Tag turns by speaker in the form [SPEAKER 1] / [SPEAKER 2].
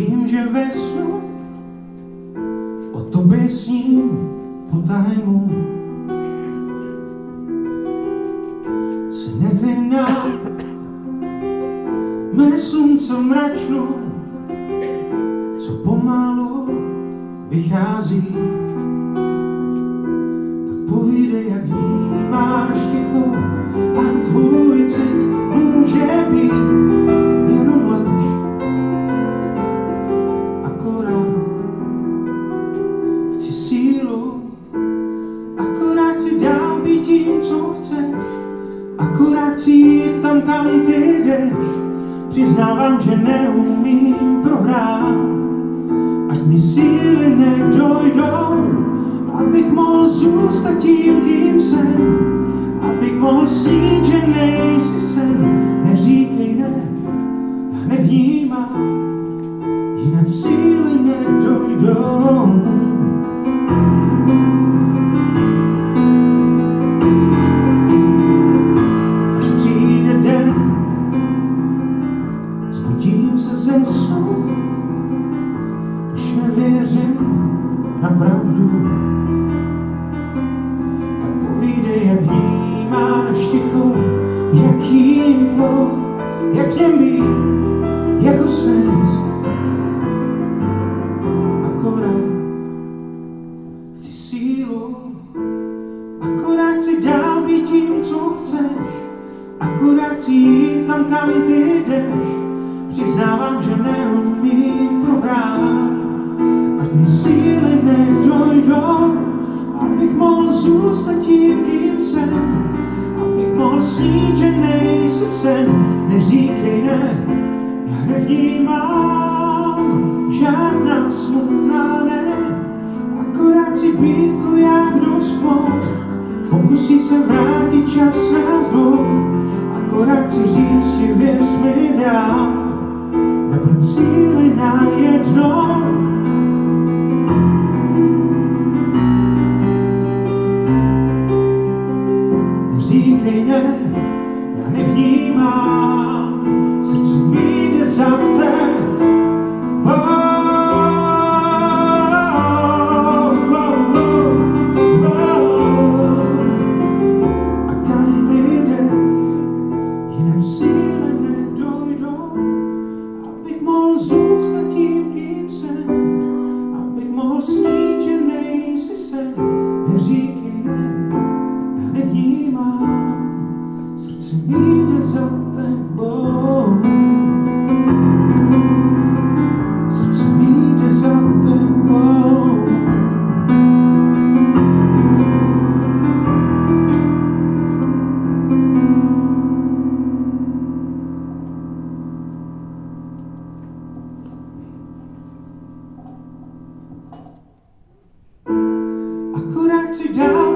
[SPEAKER 1] vím, že ve snu o tobě sním po tajmu. Jsi nevinná, mé slunce mračnou, co pomalu vychází. Tak povídej, jak vnímáš ticho a tvůj cit může být jenom lež. Akorát chci sílu, akorát chci dál být tím, co chceš. Akorát chci jít tam, kam ty jdeš. Přiznávám, že neumím prohrát. Ať mi síly nedojdou, abych mohl zůstat tím, kým jsem. Abych mohl snít, že nejsi sen. Neříkej ne, já nevnímám, jinak síly nedojdou. Až přijde den, zbudím se ze snu, už nevěřím na pravdu. Tak povídej, jak vnímáš ticho, jakým plot, jak něm být, jako sen. Akorát chci sílu, akorát chci dál být tím, co chceš. Akorát chci jít tam, kam ty jdeš. Přiznávám, že neumím prohrát. Ať mi síly nedojdou, abych mohl zůstat tím, kým jsem. Abych mohl snít, že nejsi sen. Neříkej ne, já nevnímám žádná smutná ne. Akorát chci být to já, kdo smou. Pokusí se vrátit čas nás dvou. Akorát chci říct ti, věř mi dál. Naprat síly najednou. Neříkej ne, já nevnímám, srdce mi jde za tebou. A kam ty jdeš, jinak síly nedojdou, abych mohl zůstat tím, kým jsem, abych mohl snít, že nejsi sen. Neříkej ne, já nevnímám, srdce mi jde za tebou. Srdce mi jde za tebou. Akorát chci dál